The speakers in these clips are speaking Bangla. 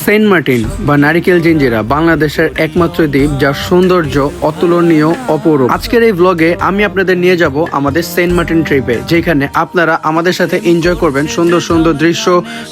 সেন্ট মার্টিন বা নারিকেল জিঞ্জিরা বাংলাদেশের একমাত্র দ্বীপ যার সৌন্দর্য অতুলনীয় অপরূপ। আজকের এই ব্লগে আমি আপনাদের নিয়ে যাব আমাদের সেন্ট মার্টিন ট্রিপে, যেখানে আপনারা আমাদের সাথে এনজয় করবেন সুন্দর সুন্দর দৃশ্য,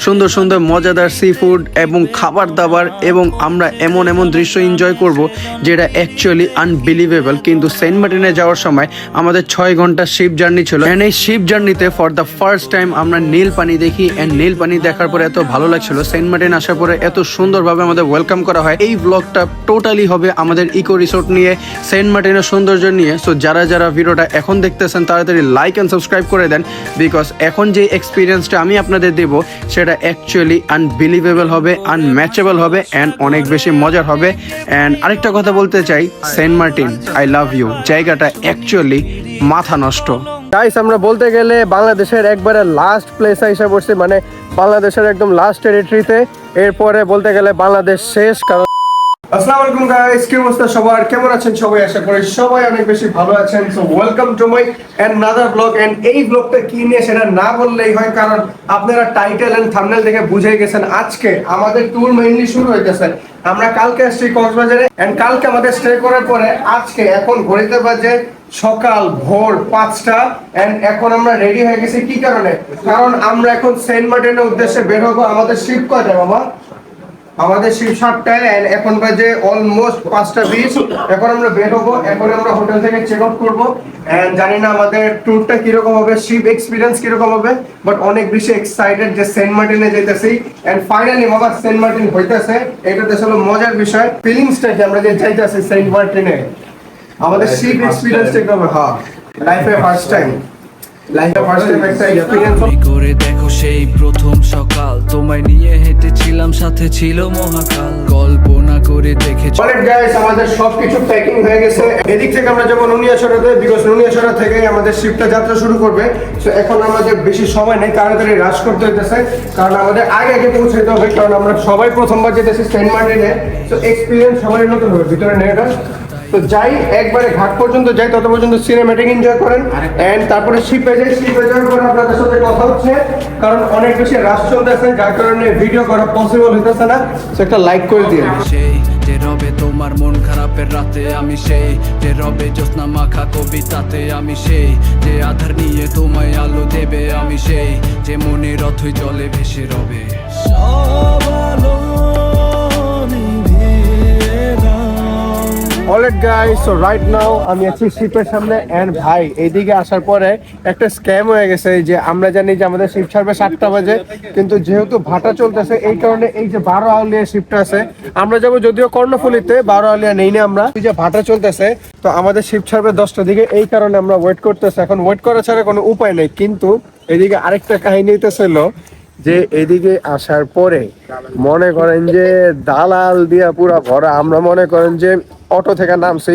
সুন্দর সুন্দর মজাদার সি ফুড এবং খাবার দাবার, এবং আমরা এমন এমন দৃশ্য এনজয় করব যেটা অ্যাকচুয়ালি আনবিলিভেবল। কিন্তু সেন্ট মার্টিনে যাওয়ার সময় আমাদের 6 ঘন্টা শিপ জার্নি ছিল, এন্ড এই শিপ জার্নিতে ফর দ্য ফার্স্ট টাইম আমরা নীল পানি দেখি, এন্ড নীল পানি দেখার পরে এত ভালো লাগছিল। সেন্ট মার্টিন আসার পরে এত সুন্দরভাবে আমাদের ওয়েলকাম করা হয়। এই ব্লগটা টোটালি হবে আমাদের ইকো রিসোর্ট নিয়ে, সেন্ট মার্টিনের সৌন্দর্য নিয়ে। সো যারা যারা ভিডিওটা এখন দেখতেছেন তাড়াতাড়ি লাইক অ্যান্ড সাবস্ক্রাইব করে দেন, বিকজ এখন যে এক্সপিরিয়েন্সটা আমি আপনাদের দেব সেটা অ্যাকচুয়ালি আনবিলিভেবল হবে, আনম্যাচেবল হবে, অ্যান্ড অনেক বেশি মজার হবে। অ্যান্ড আরেকটা কথা বলতে চাই, Saint Martin I love you, জায়গাটা অ্যাকচুয়ালি মাথা নষ্ট। গাইস, আমরা বলতে গেলে বাংলাদেশের একবারে লাস্ট প্লেসে এসে পড়ছি, মানে বাংলাদেশের একদম লাস্ট টেরিটরিতে। এরপরে বলতে গেলে বাংলাদেশ শেষ। কারণ আসসালামু আলাইকুম গাইস, কি অবস্থা সবার, কেমন আছেন সবাই? আশা করি সবাই অনেক বেশি ভালো আছেন। So welcome to my another blog. And এই ব্লগটা কি নিয়ে সেটা না বললেই হয়, কারণ আপনারা টাইটেল এন্ড থাম্বনেল দেখে বুঝে গেছেন আজকে আমাদের ট্যুর মেইনলি শুরু হইতেছে। আমরা কালকে আসছি কক্সবাজারে, এন্ড কালকে আমাদের স্টে করার পরে আজকে এখন ঘড়িতে বাজে সকাল ভোর 5টা, এন্ড এখন আমরা রেডি হয়ে গেছি। কি কারণে? কারণ আমরা এখন সেন্ট মার্টিনের উদ্দেশ্যে বের হবো। আমাদের শিপ কয়টা বাবা? আমাদের শিপ 7টায়, এন্ড এখন বাজে অলমোস্ট 5:20। এখন আমরা বের হবো। এখন আমরা হোটেল থেকে চেক আউট করবো, এন্ড জানি না আমাদের ট্যুরটা কিরকম হবে, শিপ এক্সপিরিয়েন্স কিরকম হবে, বাট অনেক বেশি এক্সাইটেড যে সেন্ট মার্টিনে যেতেছি। এন্ড ফাইনালি বাবা সেন্ট মার্টিন হইতেছে, এটাতে আসলে মজার বিষয়। ফিলিংসটা কি আমরা যে যাইতেছি সেন্ট মার্টিনে, আমাদের শিপ এক্সপিরিয়েন্সটা কিরকম? হ্যাঁ, লাইফে ফার্স্ট টাইম, একটা এক্সপিরিয়েন্স করে দেখো সেই প্রথম সকাল, তোমায় নিয়ে হেঁটেছিলাম, সাথে ছিল মহাকাল, কল্পনা করে দেখেছি। অলরাইট গাইস, আমাদের সবকিছু প্যাকিং হয়ে গেছে। এদিক থেকে আমরা যাব নুনিয়াছড়াতে, বিকজ নুনিয়াছড়া থেকে আমাদের শিপটা যাত্রা শুরু করবে। সো এখন আমাদের বেশি সময় নেই, তাড়াতাড়ি রাশ করতে হইতেছে, কারণ আমাদের আগে আগে পৌঁছাইতে হবে, কারণ আমরা সবাই প্রথমবার যেতেছি সেন্ট মার্টিনে। সো এক্সপিরিয়েন্স সবারই নতুন হবে। ভিতরে নেটা তো যাই, একবারে ঘাট পর্যন্ত যাই, তত পর্যন্ত সিনেম্যাটিক এনজয় করেন, এন্ড তারপরে শিপে যাই। শিপে যাওয়ার পরে আপনাদের সাথে কথা হচ্ছে, কারণ অনেক বেশি রাশ চলতেছে, যার কারণে ভিডিও করা পসিবল হইতেছে না। সো একটা লাইক করে দিন। সেই যে রবে তোমার মন খারাপের রাতে, আমি সেই যে রবে জ্যোৎস্না মাখা কবিতাতে, আমি সেই যে আধার নিয়ে তোমায় আলো দেবে, আমি সেই যে মনের রথই জলে ভেসে রবে। সব আলো alright guys, so right now আমি আছি শিপের সামনে, এন্ড ভাই এইদিকে আসার পরে একটা স্ক্যাম হয়ে গেছে। যে আমরা জানি যে আমাদের শিপ ছাড়বে 7টা বাজে, কিন্তু যেহেতু ভাটা চলতেছে এই কারণে এই যে 12 আউলিয়া শিপটা আছে, আমরা যাবো যদিও কর্ণফুলিতে, 12 আউলিয়া নেই না আমরা। এই যে ভাটা চলতেছে, তো আমাদের শিপ ছাড়বে 10টার দিকে, এই কারণে আমরা ওয়েট করতেছি। এখন ওয়েট করা ছাড়া কোনো উপায় নেই। কিন্তু এদিকে আরেকটা কাহিনী হইতেছিল যে এদিকে আসার পরে মনে করেন যে দালাল দিয়া পুরা ভরা। আমরা মনে করেন যে অটো থেকে নামছি,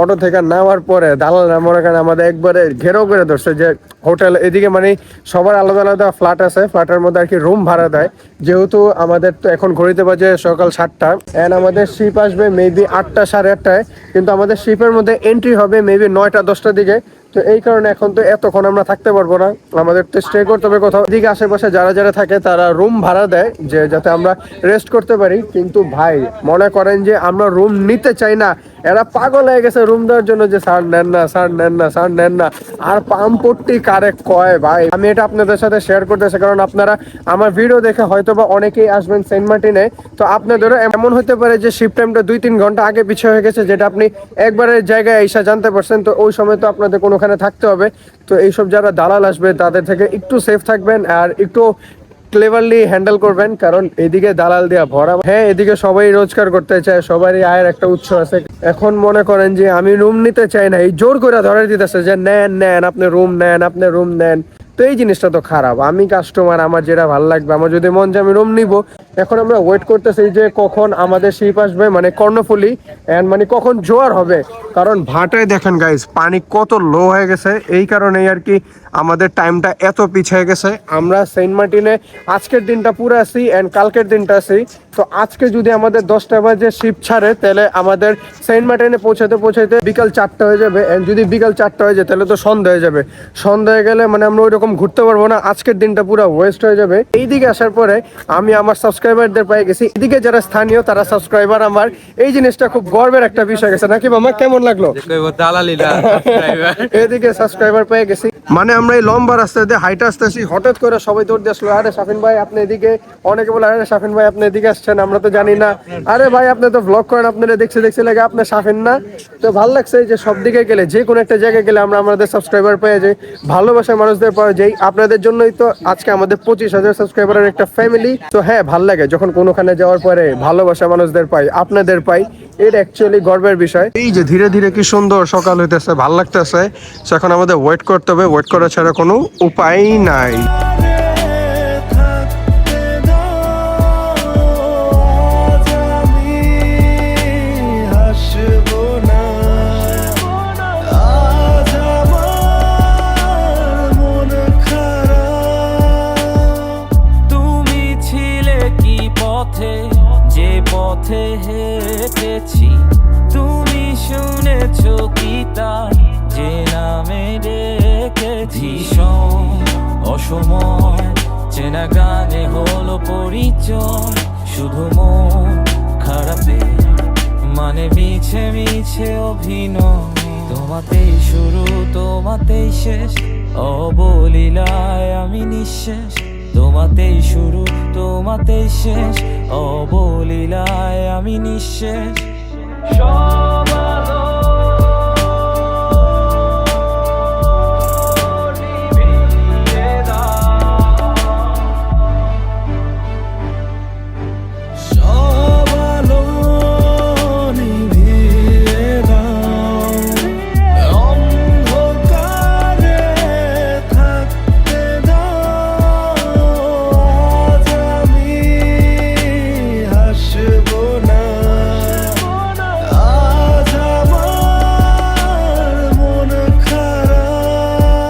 অটো থেকে নামার পরে দালালরা মনে করেন আমাদের একবারে ঘেরাও করে ধরছে যে হোটেল এদিকে, মানে সবার আলাদা আলাদা ফ্ল্যাট আছে, ফ্ল্যাটের মধ্যে আর কি রুম ভাড়া দেয়। যেহেতু আমাদের তো এখন ঘড়িতে বাজে সকাল 7টা, এন্ড আমাদের শিপ আসবে মেবি 8টা 8:30টায়, কিন্তু আমাদের শিপের মধ্যে এন্ট্রি হবে মেবি 9টা 10টার দিকে। তো এই কারণে এখন তো এতক্ষণ আমরা থাকতে পারবো না, আমাদের তো স্টে করতে হবে কোথাও। এদিকে আশেপাশে যারা যারা থাকে তারা রুম ভাড়া দেয় যে যাতে আমরা রেস্ট করতে পারি। কিন্তু ভাই মনে করেন যে আমরা রুম নিতে চাই না, এরা পাগল হয়ে গেছে রুম দেওয়ার জন্য, যে স্যার নেন না, স্যার নেন না, স্যার নেন না। আর পাম্পটি কারে কয় ভাই, আমি এটা আপনাদের সাথে শেয়ার করতেছি, কারণ আপনারা আমার ভিডিও দেখে হয়তো বা অনেকেই আসবেন সেন্ট মার্টিনে। তো আপনাদেরও এমন হতে পারে যে শিপ টাইমটা 2-3 ঘন্টা আগে পিছিয়ে হয়ে গেছে, যেটা আপনি একবারের জায়গায় এসে জানতে পারছেন। তো ওই সময় তো আপনাদের কোনোখানে থাকতে হবে। তো এইসব যারা দালাল আসবে তাদের থেকে একটু সেফ থাকবেন, আর একটু ক্লেভারলি হ্যান্ডেল করবেন, কারণ এদিকে দালাল দেওয়া ভরা। হ্যাঁ, এদিকে সবাই রোজগার করতে চায়, সবারই আয়ের একটা উৎস আছে। এখন মনে করেন যে আমি রুম নিতে চাই না, এই জোর করে ধরে দিতেছে যে নেন নেন, আপনি রুম নেন, আপনি রুম নেন। তো এই জিনিসটা তো খারাপ। আমি কাস্টমার, আমার যেটা ভালো লাগবে, আমার যদি মন যে আমি রুম নিব। এখন আমরা ওয়েট করতেছি যে কখন আমাদের শিপ আসবে, মানে কর্ণফুলি, এন্ড মানে কখন জোয়ার হবে। কারণ ভাটায় দেখেন গাইস পানি কত লো হয়ে গেছে, এই কারণেই আর কি আমাদের টাইমটা এত পিছিয়ে গেছে। আমরা সেন্ট মার্টিনে আজকের দিনটা পুরো আছি অ্যান্ড কালকের দিনটা আছি। তো আজকে যদি আমাদের 10টা বাজে শিপ ছাড়ে তাহলে আমাদের সেন্ট মার্টিনে পৌঁছাতে বিকাল 4টা হয়ে যাবে। অ্যান্ড যদি বিকাল 4টা হয়ে যায় তাহলে তো সন্ধ্যা হয়ে যাবে। সন্ধ্যা হয়ে গেলে মানে আমরা ওইরকম ঘুরতে পারবো না, আজকের দিনটা পুরো ওয়েস্ট হয়ে যাবে। এইদিকে আসার পরে আমি আমার সাবস্ক্রাইবারদের পেয়ে গেছি। এদিকে যারা স্থানীয় তারা সাবস্ক্রাইবার, আমার এই জিনিসটা খুব গর্বের একটা বিষয় গেছে নাকি মামা? কেমন লাগলো? এদিকে সাবস্ক্রাইবার পেয়ে গেছি। মানে আমরা এই লম্বা রাস্তা দিয়ে হাইটে আসতেছি, হঠাৎ করে সবাই দৌড় দিয়ে আসলো, আরে শাফিন ভাই আপনি এদিকে। অনেকে বলে আরে শাফিন ভাই আপনি এদিকে আসছেন, আমরা তো জানি না। আরে ভাই আপনি তো ব্লগ করেন, আপনারা দেখছি লাগে আপনি শাফিন না। তো ভালো লাগছে যে সব দিকে গেলে, যে কোনো একটা জায়গায় গেলে আমরা আমাদের সাবস্ক্রাইবার পেয়ে যাই, ভালোবাসার মানুষদের পাওয়া যাই। আপনাদের জন্যই তো আজকে আমাদের 25,000 সাবস্ক্রাইবারের একটা ফ্যামিলি। তো হ্যাঁ, ভালো লাগে যখন কোনোখানে যাওয়ার পরে ভালোবাসা মানুষদের পাই, আপনাদের পাই। এটা অ্যাকচুয়ালি গর্বের বিষয়। এই যে ধীরে ধীরে কি সুন্দর সকাল হইতেছে, ভালো লাগতেছে। এখন আমাদের ওয়েট করতে হবে, ওয়েট করা ছাড়া কোনো উপায় নাই। যে পথে হেঁটেছি তুমি শুনেছো কি তা যে নামে ডেকেছি। অসময় চেনা গানে হলো পরিচয়, শুধু মন খারাপে মানে মিছে মিছে অভিনয়। তোমাতেই শুরু তোমাতেই শেষ, অবলীলায় আমি নিঃশেষ। তোমাতেই শুরু তোমাতেই শেষ, অবলীলায় আমি নিঃশেষ। সব আলো নিভিয়ে দাও, সব আলো নিভিয়ে দাও। অন্ধকারে থাকতে দাও, আজ আমি হাসবো না। আজ আমার মন খারাপ,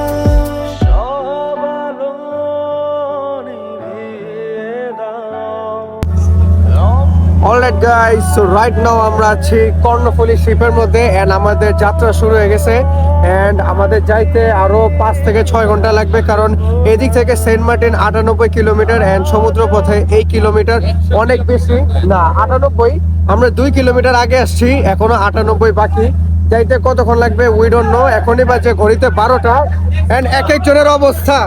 সব আলো নিভিয়ে দাও। Alright guys, so right now আমরা আছি কর্ণফুলী শিপের মধ্যে এন্ড আমাদের যাত্রা শুরু হয়ে গেছে। এন্ড আমাদের যাইতে আরো 5 থেকে 6 ঘন্টা লাগবে, কারণ এদিক থেকে সেন্ট মার্টিন 98 কিলোমিটার এন্ড সমুদ্র পথে এই কিলোমিটার অনেক বেশি না, 98। আমরা 2 কিলোমিটার আগে আসছি, এখনো 98 বাকি। যাইতে কতক্ষণ লাগবে উই ডোন্ট নো। এখনই বাজে ঘড়িতে 12টা এন্ড এক একজনের অবস্থা,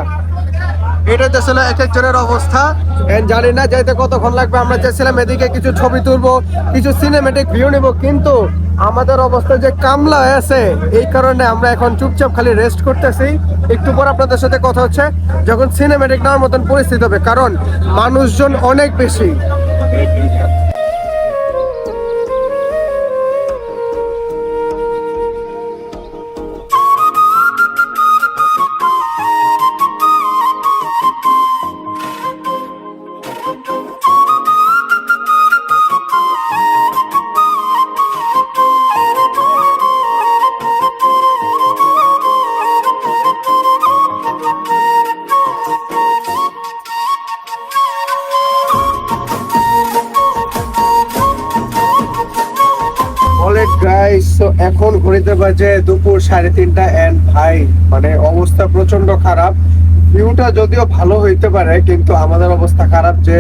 এটা ছিল এক একজনের অবস্থা। জানি না যাইতে কতক্ষণ লাগবে। আমরা চাইছিলাম এদিকে কিছু ছবি তুলবো, কিছু সিনেমেটিক ভিউ নিব, কিন্তু আমাদের অবস্থা যে কামলা হয়ে আছে, এই কারণে আমরা এখন চুপচাপ খালি রেস্ট করতেছি। একটু পর আপনাদের সাথে কথা হচ্ছে যখন সিনেমেটিক নেওয়ার মতন পরিস্থিতি হবে, কারণ মানুষজন অনেক বেশি। এখন ঘড়িতে বাজে দুপুর 3:30 এন্ড ভাই মানে অবস্থা প্রচন্ড খারাপ। ভিউটা যদিও ভালো হইতে পারে, কিন্তু আমাদের অবস্থা খারাপ যে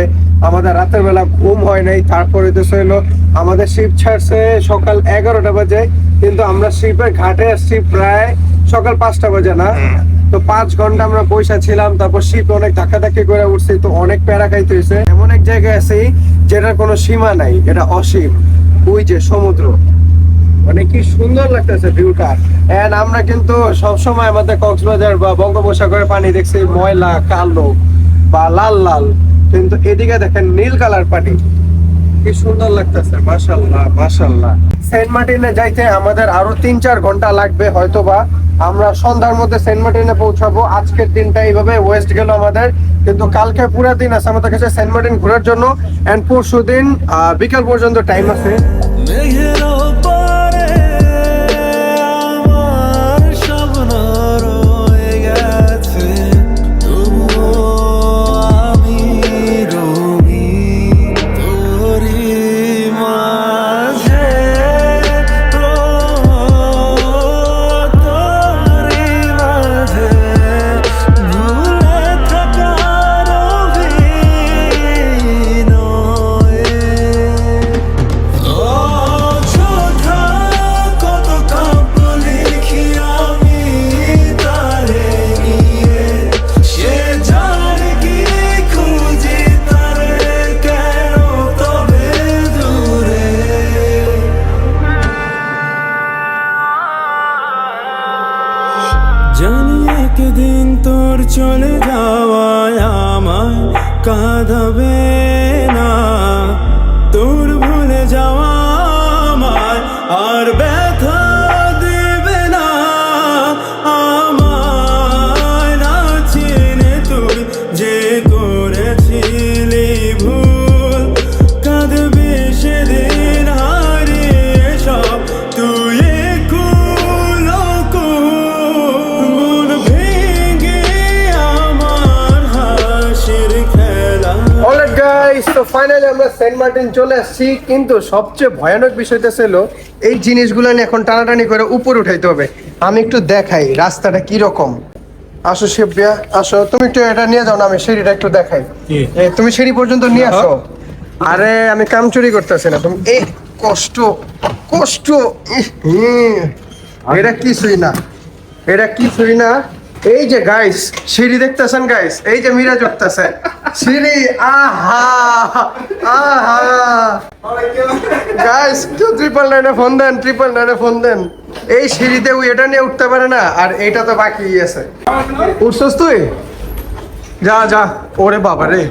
আমাদের রাতের বেলা ঘুম হয় নাই। তারপরে তো হইলো আমাদের শিপ ছাড়ছে সকাল 11টা বাজে, কিন্তু আমরা শিপের ঘাটে আসছি প্রায় সকাল 5টা বাজে না। তো 5 ঘন্টা আমরা বসে ছিলাম, তারপর শিপ অনেক ধাক্কাধাক্কি করে উঠছি, তো অনেক প্যারা খাইতে হয়েছে। এমন এক জায়গায় আছি যেটার কোনো সীমা নাই, এটা অসীম। ওই যে সমুদ্র, মানে কি সুন্দর লাগতেছে ভিউটা। এন্ড আমরা কিন্তু সবসময় আমাদের কক্সবাজার বা বঙ্গোপসাগরের পানি দেখছি ময়লা, কালো বা লাল লাল, কিন্তু এদিকে দেখেন নীল কালার পানি, কি সুন্দর লাগতেছে। মাশাআল্লাহ মাশাআল্লাহ। সেন্ট মার্টিনে যাইতে আমাদের আরো 3-4 ঘন্টা লাগবে হয়তোবা। আমরা সন্ধ্যার মধ্যে সেন্ট মার্টিনে পৌঁছাবো। আজকের দিনটা এইভাবে ওয়েস্ট গেল আমাদের, কিন্তু কালকে পুরো দিন আছে আমাদের কাছে সেন্ট মার্টিন ঘোরার জন্য। এন্ড পরশু দিন বিকাল পর্যন্ত টাইম আছে। আমার স্বপ্ন রয়ে গেছে। চলে যাওয়ায় আমায় কাঁদাবে না, তোর ভুলে যাওয়া আমায় আর ব্যথা দেবে না। আমায় না চিনে তুই যে করেছিলি ভুল, কাঁদবে সেদিন হারিয়ে সব তুই কুলো মন ভেঙে আমার হাসির খেলা। অলরাইট গাইস, তো ফাইনালি আমরা সেন্ট মার্টিন চলে আসছি, কিন্তু সবচেয়ে ভয়ানক বিষয়টা ছিল এই জিনিসগুলো নিয়ে এখন টানাটানি করে উপরে উঠাইতে হবে। আমি একটু দেখাই রাস্তাটা কি রকম। আসো শিববিয়া, আসো তুমি একটু এটা নিয়ে যাও না, আমি সিঁড়িটা একটু দেখাই। তুমি সিঁড়ি পর্যন্ত নিয়ে আসো। আরে আমি কাম চুরি করতেছি না, তুমি এই কষ্ট কষ্ট এটা কিছুই না, এটা কিছুই না। এই যে গাইস সিঁড়ি দেখতেছেন গাইস, এই যে মিরাজ উঠতেছে সিঁড়ি, আহা আহা গাইস, কেউ 999 ফোন দেন, 999 ফোন দেন। এই সিঁড়িতে এটা নিয়ে উঠতে পারে না, আর এইটা তো বাকি আছে। উঠছস তুই? যা যা, ওরে বাবা রে।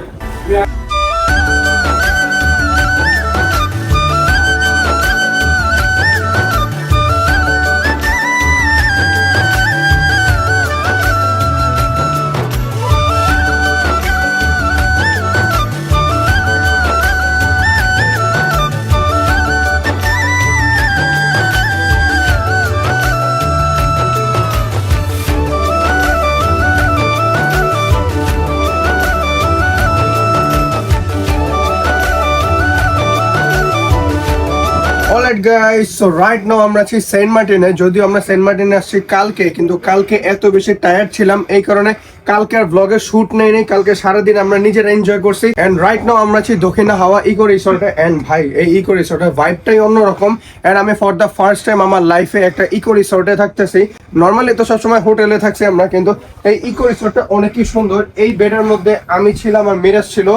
Alright guys, so right now আমরা আছি সেন্ট মার্টিনে। যদিও আমরা সেন্ট মার্টিনে আসছি কালকে, কিন্তু কালকে এত বেশি টায়ার্ড ছিলাম এই কারণে কালকে আর ব্লগে শুট নেই। কালকে সারাদিন আমরা নিজেরা এনজয় করছি। এন্ড রাইট নাও আমরা আছি দক্ষিণা হাওয়া ইকো রিসোর্টে। এন্ড ভাই এই ইকো রিসোর্টের ভাইবটাই অন্যরকম। এন্ড আমি ফর দ্য ফার্স্ট টাইম আমার লাইফে একটা ইকো রিসোর্টে থাকতেছি। নর্মালি তো সবসময় হোটেলে থাকছি আমরা, কিন্তু এই ইকো রিসোর্টটা অনেকই সুন্দর। এই বেডের মধ্যে আমি ছিলাম আর মিরাজ ছিল,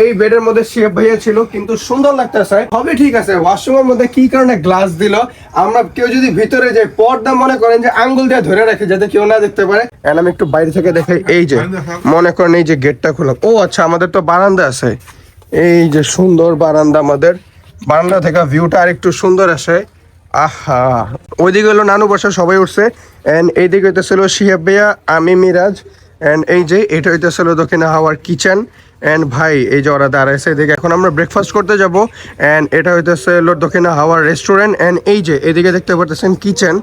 এই বেডের মধ্যে শিব ভাইয়া ছিল, কিন্তু সুন্দর লাগতেছে। সবই ঠিক আছে, ওয়াশরুমের মধ্যে কি কারণে গ্লাস দিল? আমরা কেউ যদি ভিতরে যাই পর্দা মনে করেন যে আঙ্গুল দিয়ে ধরে রাখে যাতে কেউ না দেখতে পারে। এন্ড আমি একটু বাইরে থেকে দেখাই, এই যে মনে করেন এই যে গেটটা খোলা। ও আচ্ছা, আমাদের তো বারান্দা আছে, এই যে সুন্দর বারান্দা। আমাদের বারান্দা থেকে ভিউটা আর একটু সুন্দর আসে। আহা, ওইদিকে হলো নানু বসা, সবাই উঠছে। এন্ড এইদিকে হইতেছিল শিহাব ভাইয়া, আমি, মিরাজ। এন্ড এই যে এটা হইতেছিল দক্ষিণা হাওয়ার কিচেন। এন্ড ভাই এই যে ওরা দাঁড়াইছে এদিকে, এখন আমরা ব্রেকফাস্ট করতে যাব। এন্ড এটা হইতেছে দক্ষিণা হাওয়ার রেস্টুরেন্ট। এন্ড এই যে এদিকে দেখতে পারতেছেন কিচেন।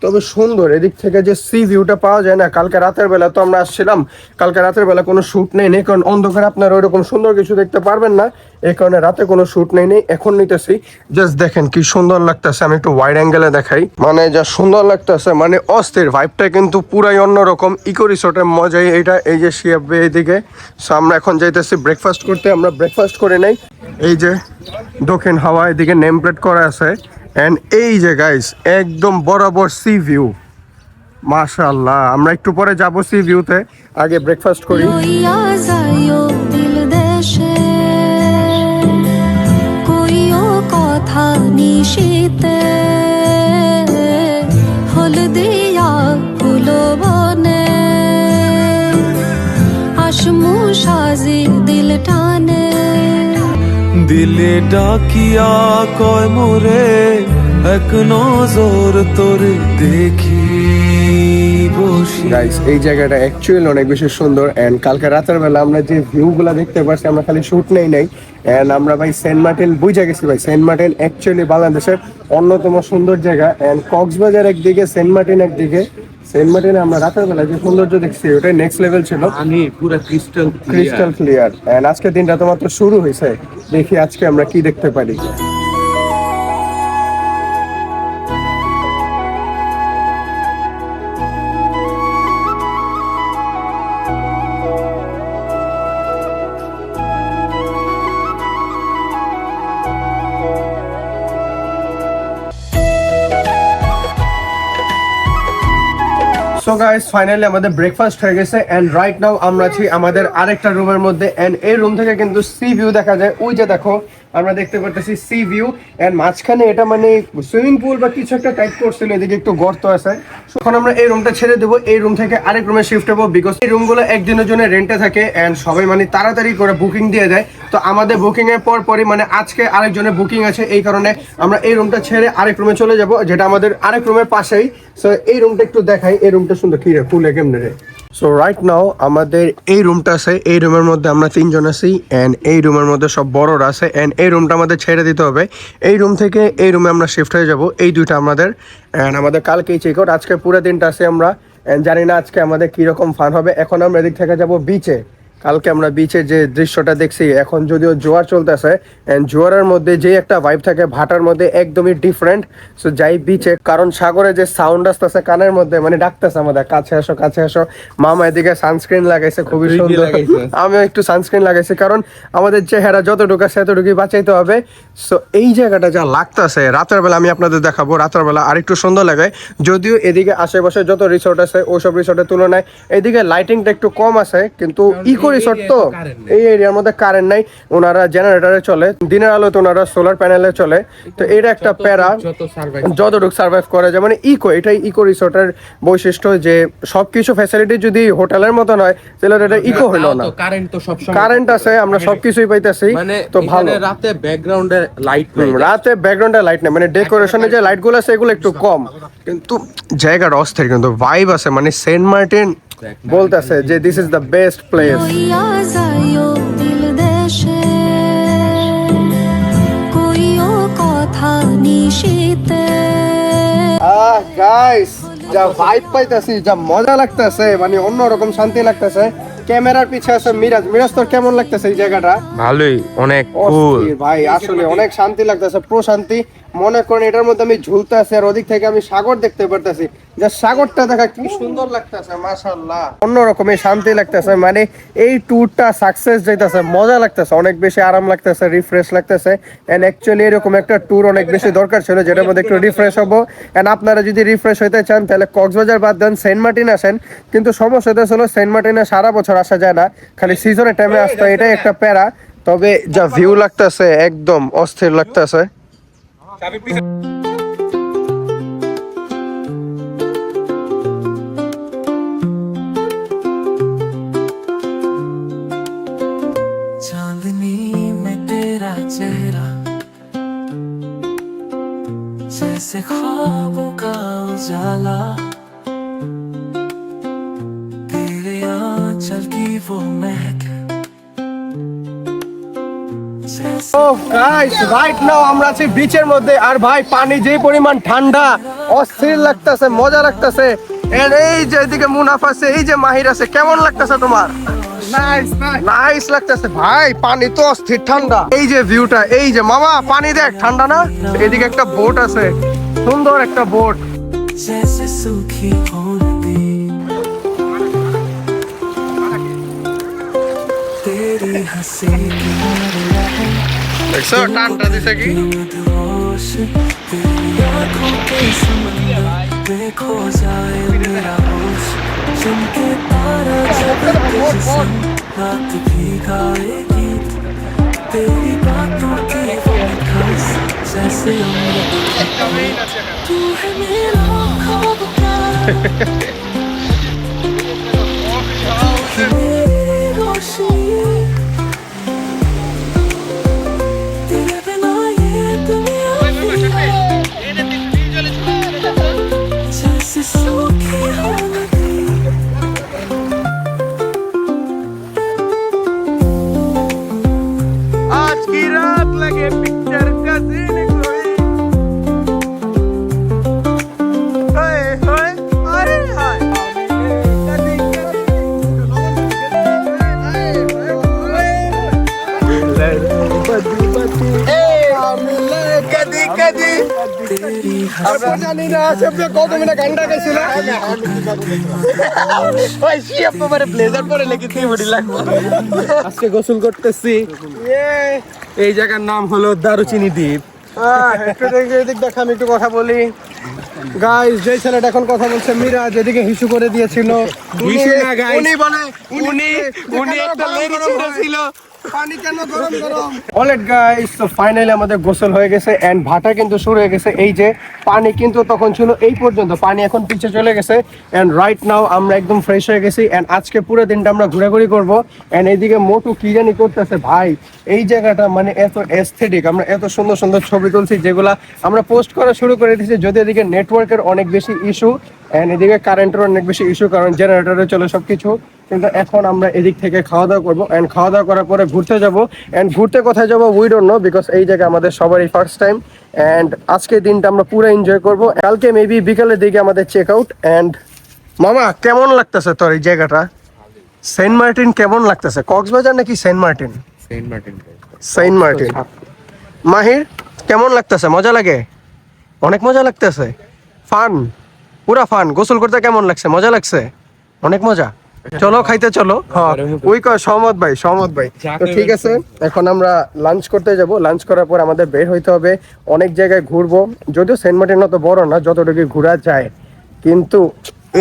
তবে সুন্দর, এদিক থেকে যে সি ভিউটা পাওয়া যায় না। কালকে রাতের বেলা তো আমরা আসছিলাম, কালকে রাতের বেলা কোনো শ্যুট নেই, কারণ অন্ধকার আপনারা ওইরকম সুন্দর কিছু দেখতে পারবেন না, এই কারণে রাতে কোনো শ্যুট নেই। এখন নিতেছি, জাস্ট দেখেন কি সুন্দর লাগতেছে। আমি একটু ওয়াইড অ্যাঙ্গেলে দেখাই, মানে যা সুন্দর লাগতেছে, মানে অস্থির। ভাইবটা কিন্তু পুরাই অন্যরকম। ইকো রিসোর্টের মজাই এটা। এই যে শিয়াবে এইদিকে। সো আমরা এখন যাইতেছি ব্রেকফাস্ট করতে। আমরা ব্রেকফাস্ট করে নেই। এই যে দক্ষিণ হাওয়া, এদিকে নেম প্লেট করা আছে। এন্ড এই যে গাইস একদম বরাবর সি ভিউ, মাশাআল্লাহ। আমরা একটু পরে যাব সি ভিউতে, আগে ব্রেকফাস্ট করি। লইয়া যাইও দিল দেশে, কইও কথা নিশিতে, ফুল দিয়া ফুল বনে, আসমু সাজি দিল টানে। দিলে ডাকিয়া কয় মোরে, এক নজর তোরে দেখি বসি। গাইস এই জায়গাটা অ্যাকচুয়ালি অনেক বেশি সুন্দর। এন্ড কালকে রাতের বেলা আমরা যে ভিউগুলা দেখতে পাচ্ছি, আমরা খালি শুট নেই। এন্ড আমরা ভাই সেন্ট মার্টিন বুঝে গেছি। ভাই সেন্ট মার্টিন অ্যাকচুয়ালি বাংলাদেশের অন্যতম সুন্দর জায়গা। এন্ড কক্সবাজার একদিকে, সেন্ট মার্টিন একদিকে। সেন্ট মার্টিনে আমরা রাতের বেলা যে সৌন্দর্য দেখছি ওটাই নেক্সট লেভেল ছিল, পুরো ক্রিস্টাল ক্লিয়ার। এন্ড আজকে দিনটা তো মাত্র শুরু হয়েছে, দেখি আজকে আমরা কি দেখতে পারি। সো গাইস ফাইনালি আমাদের ব্রেকফাস্ট হয়ে গেছে। এন্ড রাইট নাও আমরা আছি আমাদের আরেকটা রুমের মধ্যে। এন্ড এই রুম থেকে কিন্তু সি ভিউ দেখা যায়। ওই যে দেখো আমরা দেখতে পারতেছি সি ভিউ এন্ড মাঝখানে এটা মানে সুইমিং পুল বা কিছু একটা টাইপ করছিল, এদিকে একটু গর্ত আছে। So, এখন আমরা এই রুমটা ছেড়ে দেবো, এই রুম থেকে আরেক রুমে শিফট হবো, বিকজ এই রুমগুলো একদিনের জন্য রেন্টে থাকে এন্ড সবাই মানে তাড়াতাড়ি করে বুকিং দিয়ে দেয়। তো আমাদের বুকিং এর পরই মানে আজকে আরেকজনের বুকিং আছে, এই কারণে আমরা এই রুমটা ছেড়ে আরেক রুমে চলে যাব, যেটা আমাদের আরেক রুমের পাশেই। সো এই রুমটা একটু দেখাই, এই রুমটা সুন্দর, কি রে ফুলে কেমনে রে। সো রাইট নাও আমাদের এই রুমটা আছে, এই রুমের মধ্যে আমরা 3 জন আছি এন্ড এই রুমের মধ্যে সব বড়রা আছে এন্ড এই রুমটা আমাদের ছেড়ে দিতে হবে। এই রুম থেকে এই রুমে আমরা শিফট হয়ে যাব, এই দুইটা আমাদের এন্ড আমাদের কালকেই চেক আউট। আজকে পুরো দিনটা আছে আমরা এন্ড জানি না আজকে আমাদের কিরকম ফান হবে। এখন আমরা এদিক থেকে যাব বিচে। কালকে আমরা বিচে যে দৃশ্যটা দেখছি, এখন যদিও জোয়ার চলতেছে এন্ড জোয়ারের মধ্যে যে একটা ভাইব থাকে ভাটার মধ্যে একদমই ডিফারেন্ট। সো যাই বিচে, কারণ সাগরে যে সাউন্ড আসতেছে কানের মধ্যে মানে ডাকতেছে আমাদের কাছে আসো কাছে আসো। মামা এদিকে সানস্ক্রিন লাগাইছে খুবই সুন্দর, আমিও একটু সানস্ক্রিন লাগাইছি কারণ আমাদের চেহারা যতটুকু আছে এতটুকুই বাঁচাইতে হবে। সো এই জায়গাটা যা লাগতেছে রাতের বেলা আমি আপনাদের দেখাবো, রাতের বেলা আরেকটু সুন্দর লাগে। যদিও এদিকে আশেপাশে যত রিসোর্ট আছে ওইসব রিসোর্টের তুলনায় এদিকে লাইটিংটা একটু কম আছে, কিন্তু ইকো রিসোর্ট তো এই এরিয়ার মধ্যে কারেন্ট নাই, ওনারা জেনারেটরে চলে, দিনের আলোতে ওনারা সোলার প্যানেলে চলে। তো এটা একটা প্যারা, যতটুকু সার্ভাইভ করা যায় মানে ইকো, এটাই ইকো রিসোর্টের বৈশিষ্ট্য যে সবকিছু ফ্যাসিলিটি যদি হোটেলের মতন হয় তাহলে এটা ইকো হইলো না। কারেন্ট আছে, আমরা সবকিছুই পাইতেছি, তো ভালো। রাতে ব্যাকগ্রাউন্ডে লাইট নেই, রাতে ব্যাকগ্রাউন্ডে লাইট নেই, মানে ডেকোরেশনে যে লাইট গুলো আছে এগুলো একটু কম, কিন্তু জায়গাটা অস্থির, কিন্তু ভাইব আছে। মানে সেন্ট মার্টিন বলতেছে যে this is the best place. লইয়া যাইও দিল দেশে কইও কথা নিশিতে গাইস যা ভাইব পাইতাছি, যা মজা লাগতেছে, মানে অন্যরকম শান্তি লাগতেছে। ক্যামেরার পিছে আছে মিরাজ। মিরাজ তোর কেমন লাগতেছে এই জায়গাটা? ভালোই, অনেক অস্থির ভাই, আসলে অনেক শান্তি লাগতেছে, প্রশান্তি। মনে করেন এটার মধ্যে আমি ঝুলতে আছি আর ওদিক থেকে আমি সাগর দেখতে পারতেছি, যে সাগরটা দেখা কি সুন্দর লাগতেছে, মাশাআল্লাহ, অন্যরকমের শান্তি লাগতেছে। মানে এই ট্যুরটা সাকসেস যাইতেছে, মজা লাগতেছে, অনেক বেশি আরাম লাগতেছে, রিফ্রেশ লাগতেছে। এন্ড অ্যাকচুয়ালি এরকম একটা ট্যুর অনেক বেশি দরকার ছিল, যেটার মধ্যে একটু রিফ্রেশ হবো। এন্ড আপনারা যদি রিফ্রেশ হইতে চান তাহলে কক্সবাজার বাদ দেন, সেন্ট মার্টিন আসেন। কিন্তু সমস্যা হলো সেন্ট মার্টিনে সারা বছর আসা যায় না, খালি সিজনের টাইমে আসতে হয়, এটাই একটা প্যারা। তবে যা ভিউ লাগতেছে একদম অস্থির লাগতেছে। चांदनी में तेरा चेहरा जैसे ख्वाबों का उजाला, तेरे आंचल की वो महक ও গাইস রাইট নাও আমরা আছি বিচের মধ্যে, আর ভাই পানি যে পরিমাণ ঠান্ডা, অস্থির লাগতেছে, মজা লাগতেছে। এন্ড এই যে এদিকে মুনাফ আছে, এই যে মাহির আছে, কেমন লাগতেছে তোমার? নাইস লাগতেছে ভাই, পানি তো অস্থির ঠান্ডা। এই যে ভিউটা, এই যে মামা পানি দেখ, ঠান্ডা না? এদিকে একটা বোট আছে, সুন্দর একটা বোট। जैसे सूखी होती तेरी हंसी দেখছো টানটা দিছে কি? मदहोश तेरी आंखों के समंदर में खो जाए मेरा होश, चमके तारा जगते जिसम रात भी गाए गीत, तेरी बातों की वो मिठास जैसे अमृत, तू है मेरा ख्वाब का, मेरी रोशनी, तेरे बिना ये दुनिया जैसे सूखी हो नदी। आज की रात लगे पिक्चर का सीन कोई, हाय हाय अरे हाय कदी कदी तेरी আমরা জানি না আজকে কত মিনিট গানটা গাইছিল। ওই শিপ পরে ব্লেজার পরে লেগে কি বডি লাগবে। আজকে গোসল করতেছি। এই জায়গার নাম হলো দারুচিনি দ্বীপ। একটু এদিক দেখ, আমি একটু কথা বলি। গাইস যে ছেলেটা এখন কথা বলছে মিরাজ, এদিকে হিসু করে দিয়েছিল। হিসু না guys। উনি বলে উনি একটা লেডি ছিল, পানি কেন গরম গরম? অলরাইট গাইস, সো ফাইনালি আমাদের গোসল হয়ে গেছে এন্ড ভাটা কিন্তু শুরু হয়ে গেছে। এই যে পানি কিন্তু তখন ছিল এই পর্যন্ত, পানি এখন পিছে চলে গেছে এন্ড রাইট নাও আমরা একদম ফ্রেশ হয়ে গেছি এন্ড আজকে পুরো দিনটা আমরা ঘোরাঘুরি করব এন্ড এইদিকে মোটু কি জানি করতেছে ভাই। এই জায়গাটা মানে এত এস্থেটিক, আমরা এত সুন্দর সুন্দর ছবি তুলছি যেগুলা আমরা পোস্ট করা শুরু করে দিয়েছি, যদি এদিকে নেটওয়ার্কের অনেক বেশি ইস্যু এন্ড এদিকে কারেন্টের অনেক বেশি ইস্যু, কারণ জেনারেটরে চলে সবকিছু। কিন্তু এখন আমরা এদিক থেকে খাওয়া দাওয়া করবো এন্ড খাওয়া দাওয়া করার পরে ঘুরতে যাব এন্ড ঘুরতে কোথায় যাবো উই ডোন্ট নো, বিকজ এই জায়গা আমাদের সবারই ফার্স্ট টাইম এন্ড আজকের দিনটা আমরা পুরো এনজয় করবো। কালকে মেবি বিকালের দিকে আমাদের চেক আউট। এন্ড মামা কেমন লাগতেছে তোর এই জায়গাটা? সেন্ট মার্টিন কেমন লাগতেছে? কক্সবাজার নাকি সেন্ট মার্টিন? সেন্ট মার্টিন। মাহির কেমন লাগতেছে? মজা লাগে? অনেক মজা লাগতেছে, ফান, পুরা ফান। গোসল করতে কেমন লাগছে? মজা লাগছে? অনেক মজা। চলো খাইতে চলো। হ্যাঁ ওই সহমত ভাই, সহমত ভাই। তো ঠিক আছে, এখন আমরা লাঞ্চ করতে যাব। লাঞ্চ করার পর আমাদের বের হইতে হবে, অনেক জায়গায় ঘুরবো। যদিও সেন্ট মার্টিন অত বড় না, যতটুকু ঘোরা যায়, কিন্তু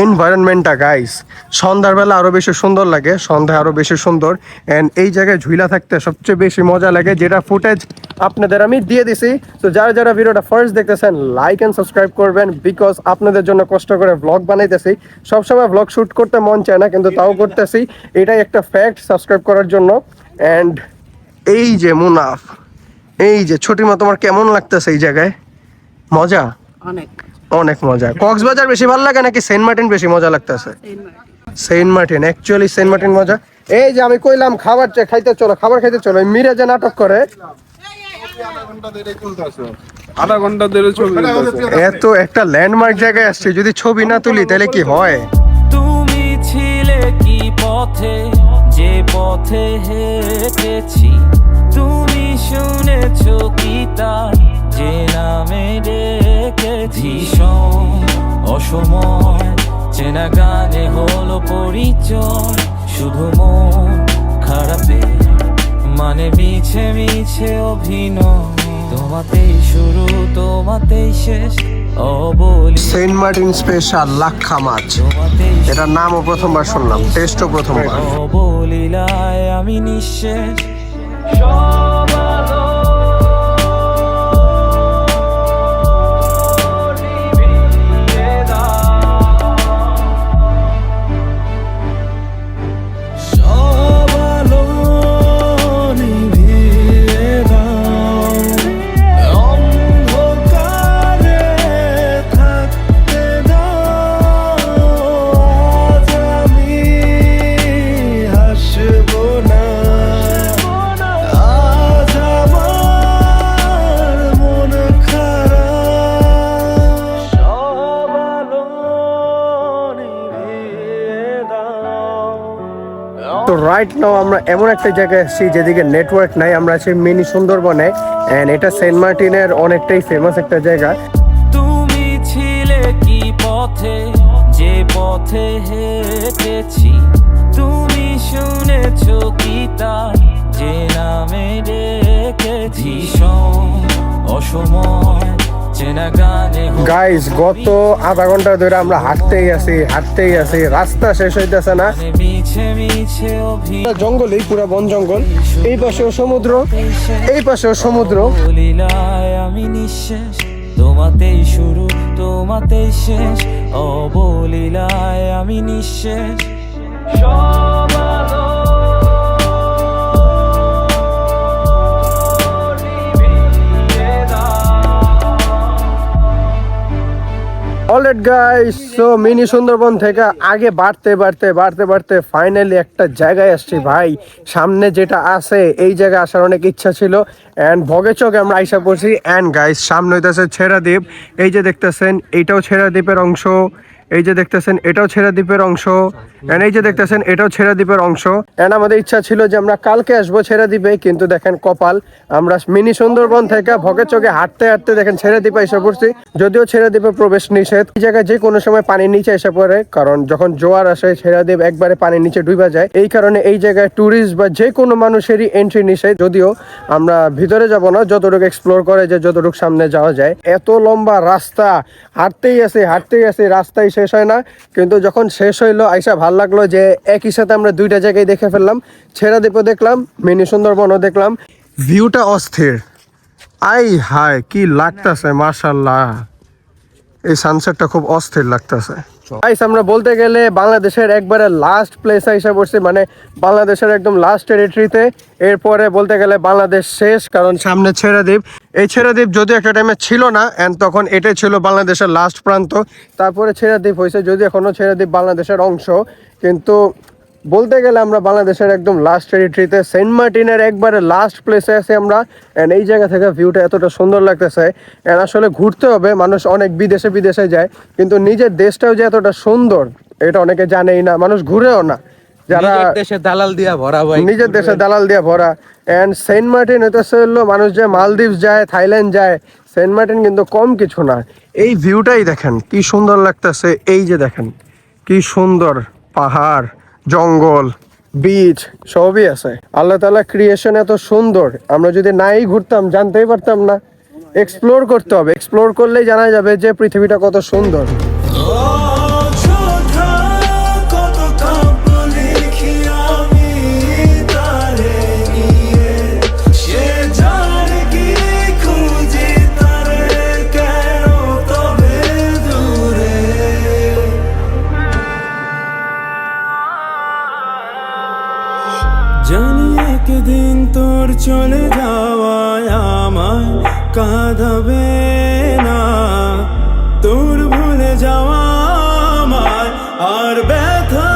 এনভায়রনমেন্টটা গাইস সন্ধ্যার বেলা আরো বেশি সুন্দর লাগে, সন্ধ্যা আরো বেশি সুন্দর। এন্ড এই জায়গায় ঝুলা থাকতে সবচেয়ে বেশি মজা লাগে, যেটা ফুটেজ আপনাদের আমি দিয়ে দিছি। তো যারা যারা ভিডিওটা ফার্স্ট দেখতেছেন লাইক এন্ড সাবস্ক্রাইব করবেন, বিকজ আপনাদের জন্য কষ্ট করে ব্লগ বানাইতেছি। সবসময় ব্লগ শুট করতে মন চায় না, কিন্তু তাও করতেছি, এটাই একটা ফ্যাক্ট, সাবস্ক্রাইব করার জন্য। এন্ড এই যে মুনাফ, এই যে ছোটিমা, তোমার কেমন লাগতেছে এই জায়গায়? মজা, অনেক মজা। কক্সবাজার বেশি ভালো লাগে নাকি সেন্ট মার্টিন বেশি মজা লাগতেছে? সেন্ট মার্টিন, অ্যাকচুয়ালি সেন্ট মার্টিন মজা। এই যে আমি কইলাম খাবার খাইতে চলো, খাবার খাইতে চলো, মিরা যে নাটক করে আধা ঘন্টা ধরে ছবি তুলতেছে। এত একটা ল্যান্ডমার্ক জায়গায় আসছে, যদি ছবি না তুলি তাহলে কি হয়? তুমি ছিলে কি পথে, যে পথে হেঁটেছি, তুমি শুনেছো কি তার যে নামে ডেকেছি। অসময় চেনা গানে হলো পরিচয়, শুধু মন খারাপে মানে মিছে মিছে অভিনয়। তোমাতেই শুরু তোমাতেই শেষ, অবলি সেন্ট মার্টিন স্পেশাল লাক্ষা মাছ, তোমাতেই এটার নামও প্রথমবার শুনলাম, টেস্টও প্রথমবার। অবলীলায় আমি নিঃশেষ। সব আলো নিভিয়ে দাও, সব আলো নিভিয়ে দাও, অন্ধকারে থাকতে দাও। আজ আমি হাসবো না, আজ আমার মন খারাপ, সব আলো নিভিয়ে দাও। তো রাইট নাও আমরা এমন একটা জায়গায় আসছি যেদিকে নেটওয়ার্ক নাই, আমরা আছি মিনি সুন্দরবনে এন্ড এটা সেন্ট মার্টিনের অনেকটাই ফেমাস একটা জায়গা। তুমি ছিলে কি পথে, যে পথে হেঁটেছি, তুমি শুনেছো কি তার যে নামে ডেকেছি। অসময় চেনা গানে গাইস গত আধা ঘন্টা ধরে আমরা হাঁটতেই আছি, রাস্তা শেষ হইতেছে না। মিছে মিছে অভিনয়, জঙ্গলেই পুরো বন জঙ্গল, এই পাশেও সমুদ্র, এই পাশেও সমুদ্র। অবলীলায় আমি নিঃশেষ, তোমাতেই শুরু তোমাতেই শেষ, অবলীলায় আমি নিঃশেষ। সব আলো নিভিয়ে দাও। Alright guys, so mini Sundarban থেকে আগে বাড়তে ফাইনালি একটা জায়গায় আসছি ভাই। সামনে যেটা আছে এই জায়গায় আসার অনেক ইচ্ছা ছিল এন্ড ভগেচকে আমরা আইসা পড়ছি। এন্ড গাইস সামনে হইতেছে ছেড়া দ্বীপ, এই যে দেখতেছেন এইটাও ছেড়া দ্বীপের অংশ, এই যে দেখতেছেন এটাও ছেড়া দ্বীপের অংশ, এন্ড এই যে দেখতেছেন এটাও ছেড়া দ্বীপের অংশ। এন্ড আমাদের ইচ্ছা ছিল যে আমরা কালকে আসবো ছেড়া দ্বীপে, কিন্তু দেখেন কপাল, আমরা মিনি সুন্দরবন থেকে ভগেচকে হাঁটতে দেখেন ছেড়া দ্বীপে এসে পড়ছি। যদিও ছেড়া দ্বীপে প্রবেশ নিষেধ, এই জায়গায় যে কোনো সময় পানির নিচে এসে পড়ে, কারণ যখন জোয়ার আসে ছেড়া দ্বীপ একবারে পানির নিচে ডুবা যায়। এই কারণে এই জায়গায় ট্যুরিস্ট বা যে কোনো মানুষেরই এন্ট্রি নিষেধ। যদিও আমরা ভিতরে যাব না, যতটুকু এক্সপ্লোর করে যে যতটুকু সামনে যাওয়া যায়। এত লম্বা রাস্তা, হাঁটতেই আছে রাস্তায় শেষ হয় না, কিন্তু যখন শেষ হইলো আইসা ভালো ভালো লাগলো যে একই সাথে আমরা দুইটা জায়গায় দেখে ফেললাম, ছেড়াদ্বীপও দেখলাম, মিনি সুন্দরবনও দেখলাম। ভিউটা অস্থির, আই হায় কি লাগতেছে মাশাআল্লাহ, এই সানসেটটা খুব অস্থির লাগতেছে। গাইস আমরা বলতে গেলে বাংলাদেশের একবারে লাস্ট প্লেস হিসেবে বসছি, মানে বাংলাদেশের একদম লাস্ট টেরিটরিতে। এরপরে বলতে গেলে বাংলাদেশ শেষ, কারণ সামনে ছেড়াদ্বীপ। এই ছেড়াদ্বীপ যদিও একটা টাইমে ছিল না, অ্যান্ড তখন এটাই ছিল বাংলাদেশের লাস্ট প্রান্ত, তারপরে ছেড়াদ্বীপ হয়েছে, যদি এখনও ছেড়াদ্বীপ বাংলাদেশের অংশ। কিন্তু বলতে গেলে আমরা বাংলাদেশের একদম লাস্ট টেরিটরিতে, সেন্ট মার্টিনের একবারে লাস্ট প্লেসে আছি আমরা। অ্যান্ড এই জায়গা থেকে ভিউটা এতটা সুন্দর লাগতেছে। অ্যান্ড আসলে ঘুরতে হবে, মানুষ অনেক বিদেশে যায়, কিন্তু নিজের দেশটাও যে এতটা সুন্দর এটা অনেকে জানেই না, মানুষ ঘুরেও না। যারা দেশে দালাল দিয়া ভরা ভাই, নিজের দেশে দালাল দিয়ে ভরা। অ্যান্ড সেন্ট মার্টিন হইতেছে হলো মানুষ যে মালদ্বীপ যায়, থাইল্যান্ড যায়, সেন্ট মার্টিন কিন্তু কম কিছু না। এই ভিউটাই দেখেন কি সুন্দর লাগতেছে, এই যে দেখেন কি সুন্দর পাহাড়, জঙ্গল, বিচ সবই আছে। আল্লাহ তাআলা ক্রিয়েশন এত সুন্দর, আমরা যদি নাই ঘুরতাম জানতেই পারতাম না। এক্সপ্লোর করতে হবে, এক্সপ্লোর করলেই জানা যাবে যে পৃথিবীটা কত সুন্দর। জানি একদিন তোর চলে যাওয়ায় আমায় কাঁদাবে না, তোর ভুলে যাওয়া আমায় আর ব্যথা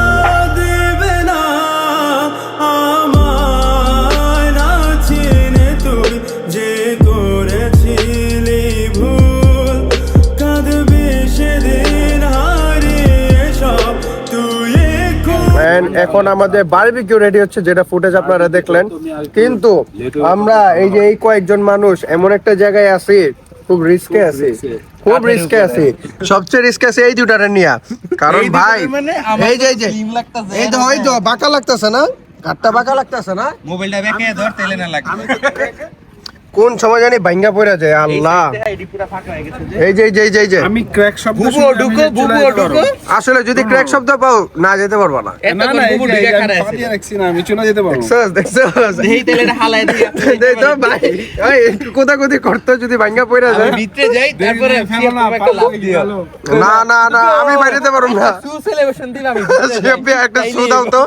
দেবে না। আমায় না চিনে তুই যে করেছিলি ভুল, কাঁদবি সেদিন হারিয়ে সব তুই। এখন আমাদের বারবিকিউ রেডি হচ্ছে, যেটা ফুটেজ আপনারা দেখলেন। কিন্তু আমরা এই যে এই কয়েকজন মানুষ এমন একটা জায়গায় আছি, খুব রিস্কে আছি, খুব রিস্কে আছি। সবচেয়ে রিস্কে আছে এই দুটারে নিয়ে, কারণ ভাই এই যে এই তো বাঁকা লাগতেছে না, ঘাটটা বাঁকা লাগতেছে না, মোবাইলটা বেঁকে ধর তেলে না লাগে। কোন সময় জানি ভাঙ্গা পড়ে যায় আল্লাহ। এই যে আমি ক্র্যাক শব্দ আসলে যদি ক্র্যাক শব্দ পাও না যেতে পারবো না। আমি চলে যেতে পারবো। দেখছো ভাই কোথাকুতি করতে যদি ভাঙ্গা পড়ে যায়, না আমি বাইরেতে পারবো না। একটা শু দাও তো।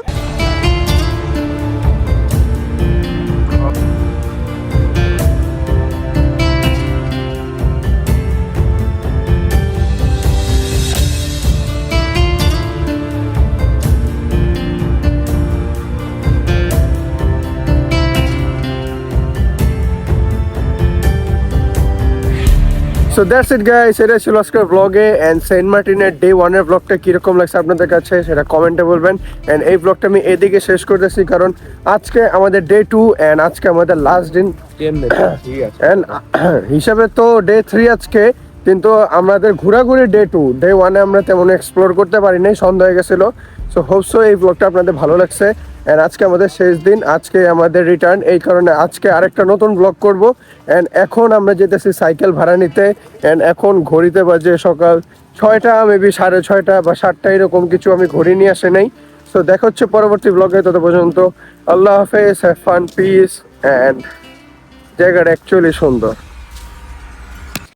সো দ্যাটস ইট গাইস, এটা ছিল আজকের ব্লগে। অ্যান্ড সেন্ট মার্টিনের ডে 1 এর ব্লগটা কীরকম লাগছে আপনাদের কাছে সেটা কমেন্টে বলবেন। অ্যান্ড এই ব্লগটা আমি এদিকে শেষ করতেছি, কারণ আজকে আমাদের ডে 2 অ্যান্ড আজকে আমাদের লাস্ট দিন। অ্যান্ড হিসাবে তো ডে 3 আজকে, কিন্তু আমাদের ঘোরাঘুরি ডে 2, ডে 1 এ আমরা তেমন এক্সপ্লোর করতে পারিনি, সন্ধ্যা হয়ে গেছিলো। সো হোপসো এই ব্লগটা আপনাদের ভালো লাগছে। অ্যান্ড আজকে আমাদের শেষ দিন, আজকে আমাদের রিটার্ন, এই কারণে আজকে আরেকটা নতুন ব্লগ করব। অ্যান্ড এখন আমরা যেতেছি সাইকেল ভাড়া নিতে। অ্যান্ড এখন ঘড়িতে বাজে সকাল 6টা, মেবি 6:30 বা 7টা এরকম কিছু, আমি ঘড়ি নিয়ে আসে নাই। সো দেখা হচ্ছে পরবর্তী ব্লগে, তত পর্যন্ত আল্লাহ হাফেজ, হ্যাভ ফান, পিস। অ্যান্ড জায়গাটা অ্যাকচুয়ালি সুন্দর।